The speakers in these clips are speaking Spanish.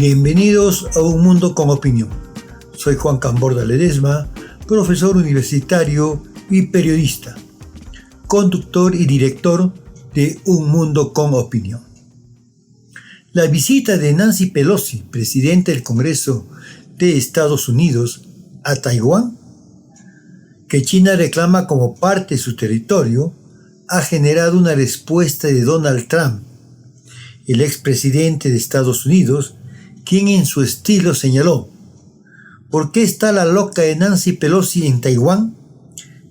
Bienvenidos a Un Mundo con Opinión. Soy Juan Camborda Ledesma, profesor universitario y periodista, conductor y director de Un Mundo con Opinión. La visita de Nancy Pelosi, presidenta del Congreso de Estados Unidos, a Taiwán, que China reclama como parte de su territorio, ha generado una respuesta de Donald Trump, el expresidente de Estados Unidos, quien en su estilo señaló: ¿por qué está la loca de Nancy Pelosi en Taiwán,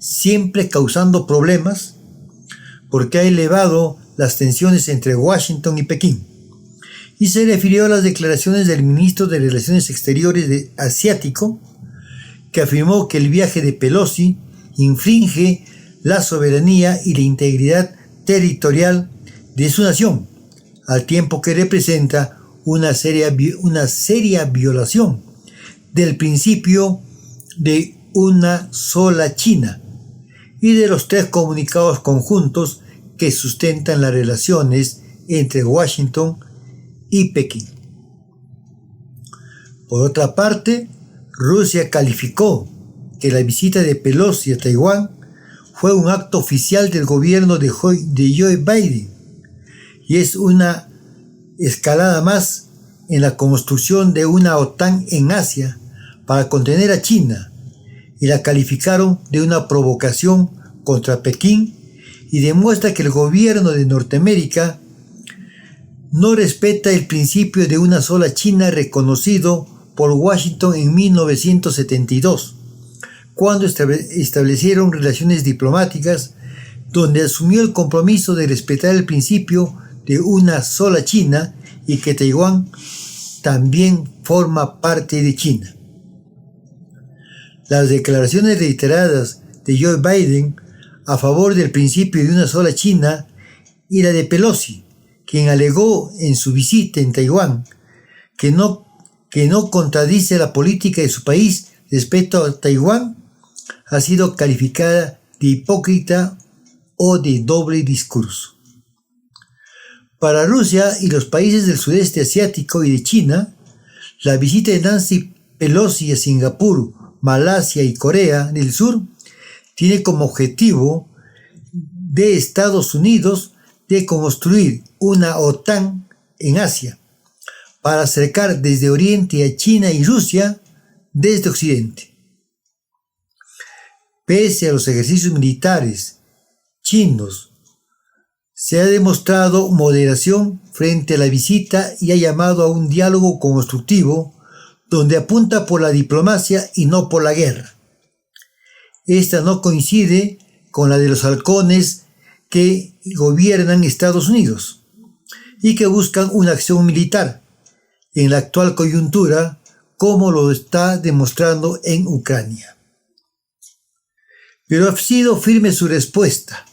siempre causando problemas? ¿Por qué ha elevado las tensiones entre Washington y Pekín? Y se refirió a las declaraciones del ministro de Relaciones Exteriores asiático, que afirmó que el viaje de Pelosi infringe la soberanía y la integridad territorial de su nación, al tiempo que representa una seria violación del principio de una sola China y de los 3 comunicados conjuntos que sustentan las relaciones entre Washington y Pekín. Por otra parte, Rusia calificó que la visita de Pelosi a Taiwán fue un acto oficial del gobierno de Joe Biden y es una escalada más en la construcción de una OTAN en Asia para contener a China, y la calificaron de una provocación contra Pekín y demuestra que el gobierno de Norteamérica no respeta el principio de una sola China reconocido por Washington en 1972, cuando establecieron relaciones diplomáticas donde asumió el compromiso de respetar el principio de una sola China y que Taiwán también forma parte de China. Las declaraciones reiteradas de Joe Biden a favor del principio de una sola China y la de Pelosi, quien alegó en su visita en Taiwán que no contradice la política de su país respecto a Taiwán, ha sido calificada de hipócrita o de doble discurso. Para Rusia y los países del sudeste asiático y de China, la visita de Nancy Pelosi a Singapur, Malasia y Corea del Sur tiene como objetivo de Estados Unidos de construir una OTAN en Asia para acercar desde Oriente a China y Rusia desde Occidente. Pese a los ejercicios militares chinos, se ha demostrado moderación frente a la visita y ha llamado a un diálogo constructivo donde apunta por la diplomacia y no por la guerra. Esta no coincide con la de los halcones que gobiernan Estados Unidos y que buscan una acción militar en la actual coyuntura, como lo está demostrando en Ucrania. Pero ha sido firme su respuesta,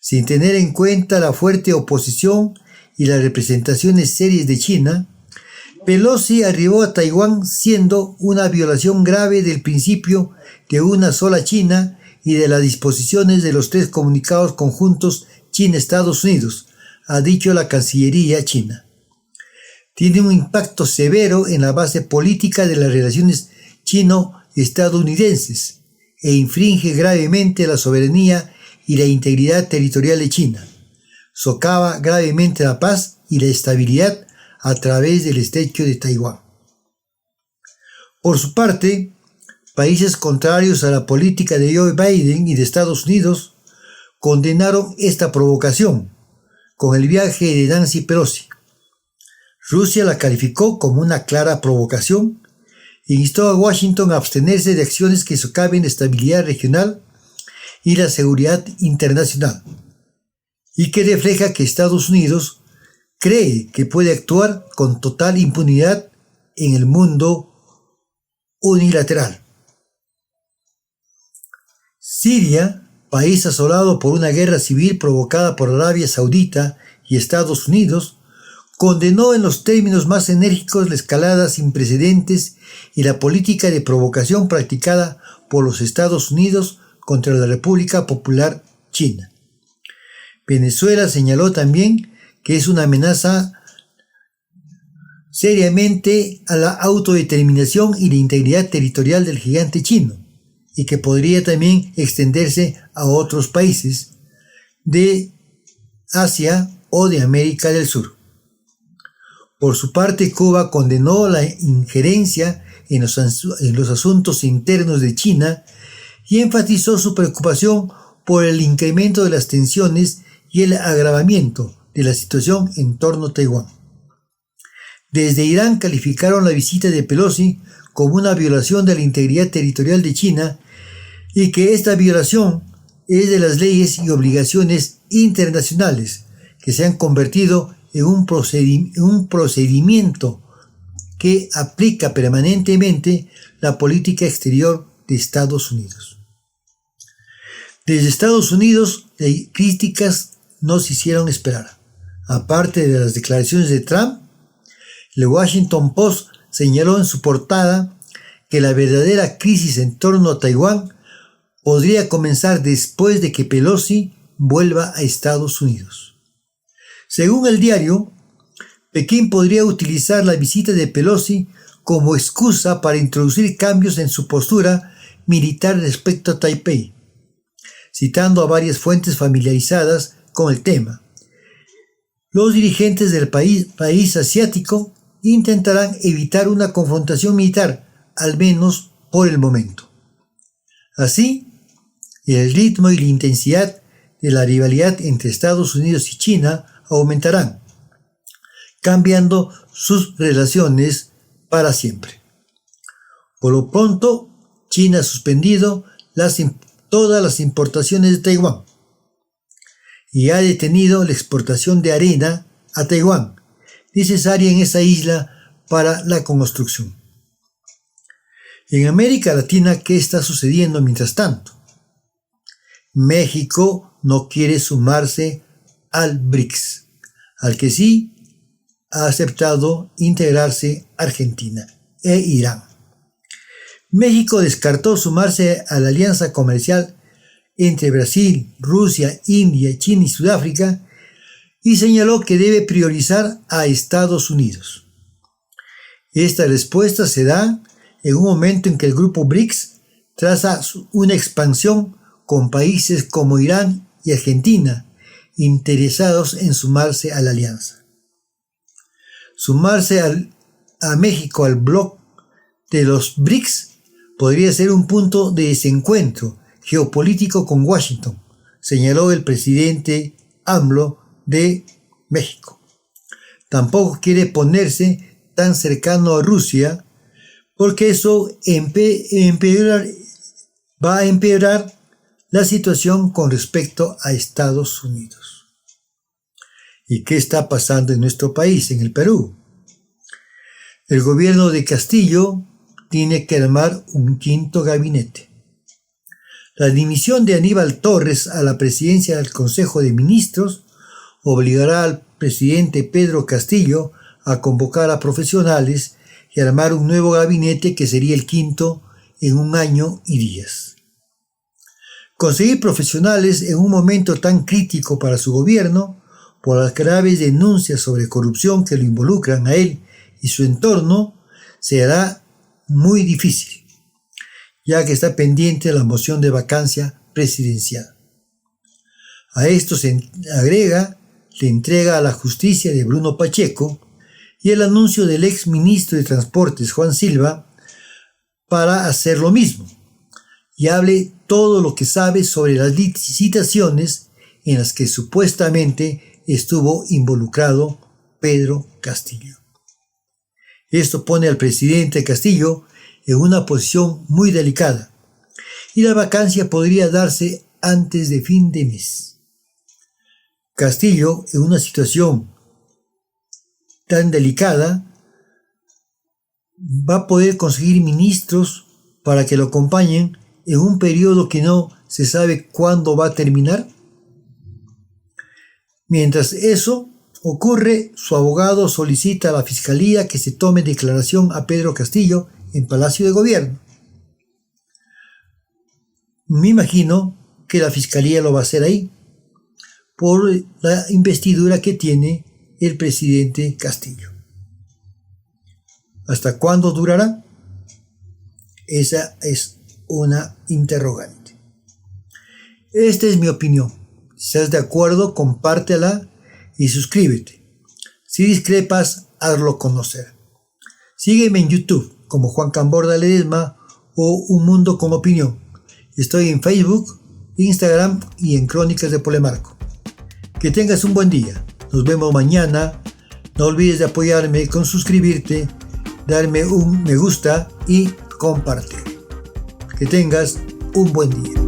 sin tener en cuenta la fuerte oposición y las representaciones serias de China. Pelosi arribó a Taiwán siendo una violación grave del principio de una sola China y de las disposiciones de los 3 comunicados conjuntos China-Estados Unidos, ha dicho la Cancillería china. Tiene un impacto severo en la base política de las relaciones chino-estadounidenses e infringe gravemente la soberanía y la integridad territorial de China. Socava gravemente la paz y la estabilidad a través del estrecho de Taiwán. Por su parte, países contrarios a la política de Joe Biden y de Estados Unidos condenaron esta provocación con el viaje de Nancy Pelosi. Rusia la calificó como una clara provocación e instó a Washington a abstenerse de acciones que socaven la estabilidad regional y la seguridad internacional, y que refleja que Estados Unidos cree que puede actuar con total impunidad en el mundo unilateral. Siria, país asolado por una guerra civil provocada por Arabia Saudita y Estados Unidos, condenó en los términos más enérgicos la escalada sin precedentes y la política de provocación practicada por los Estados Unidos contra la República Popular China. Venezuela señaló también que es una amenaza seriamente a la autodeterminación y la integridad territorial del gigante chino, y que podría también extenderse a otros países de Asia o de América del Sur. Por su parte, Cuba condenó la injerencia en los asuntos internos de China y enfatizó su preocupación por el incremento de las tensiones y el agravamiento de la situación en torno a Taiwán. Desde Irán calificaron la visita de Pelosi como una violación de la integridad territorial de China y que esta violación es de las leyes y obligaciones internacionales que se han convertido en un procedimiento que aplica permanentemente la política exterior de Estados Unidos. Desde Estados Unidos, las críticas no se hicieron esperar. Aparte de las declaraciones de Trump, el Washington Post señaló en su portada que la verdadera crisis en torno a Taiwán podría comenzar después de que Pelosi vuelva a Estados Unidos. Según el diario, Pekín podría utilizar la visita de Pelosi como excusa para introducir cambios en su postura militar respecto a Taipei, citando a varias fuentes familiarizadas con el tema. Los dirigentes del país asiático intentarán evitar una confrontación militar, al menos por el momento. Así, el ritmo y la intensidad de la rivalidad entre Estados Unidos y China aumentarán, cambiando sus relaciones para siempre. Por lo pronto, China ha suspendido todas las importaciones de Taiwán y ha detenido la exportación de arena a Taiwán, necesaria en esa isla para la construcción. En América Latina, ¿qué está sucediendo mientras tanto? México no quiere sumarse al BRICS, al que sí ha aceptado integrarse Argentina e Irán. México descartó sumarse a la alianza comercial entre Brasil, Rusia, India, China y Sudáfrica y señaló que debe priorizar a Estados Unidos. Esta respuesta se da en un momento en que el grupo BRICS traza una expansión con países como Irán y Argentina interesados en sumarse a la alianza. Sumarse a México al bloque de los BRICS podría ser un punto de desencuentro geopolítico con Washington, señaló el presidente AMLO de México. Tampoco quiere ponerse tan cercano a Rusia porque eso va a empeorar la situación con respecto a Estados Unidos. ¿Y qué está pasando en nuestro país, en el Perú? El gobierno de Castillo tiene que armar un quinto gabinete. La dimisión de Aníbal Torres a la presidencia del Consejo de Ministros obligará al presidente Pedro Castillo a convocar a profesionales y armar un nuevo gabinete que sería el quinto en 1 año y días. Conseguir profesionales en un momento tan crítico para su gobierno, por las graves denuncias sobre corrupción que lo involucran a él y su entorno, será muy difícil, ya que está pendiente la moción de vacancia presidencial. A esto se agrega la entrega a la justicia de Bruno Pacheco y el anuncio del ex ministro de Transportes Juan Silva para hacer lo mismo y hable todo lo que sabe sobre las licitaciones en las que supuestamente estuvo involucrado Pedro Castillo. Esto pone al presidente Castillo en una posición muy delicada y la vacancia podría darse antes de fin de mes. Castillo, en una situación tan delicada, va a poder conseguir ministros para que lo acompañen en un periodo que no se sabe cuándo va a terminar. Mientras eso ocurre, su abogado solicita a la Fiscalía que se tome declaración a Pedro Castillo en Palacio de Gobierno. Me imagino que la Fiscalía lo va a hacer ahí, por la investidura que tiene el presidente Castillo. ¿Hasta cuándo durará? Esa es una interrogante. Esta es mi opinión. Si estás de acuerdo, compártela y suscríbete. Si discrepas, hazlo conocer. Sígueme en YouTube como Juan Camborda Ledesma o Un Mundo con Opinión. Estoy en Facebook, Instagram y en Crónicas de Polemarco. Que tengas un buen día. Nos vemos mañana. No olvides de apoyarme con suscribirte, darme un me gusta y compartir. Que tengas un buen día.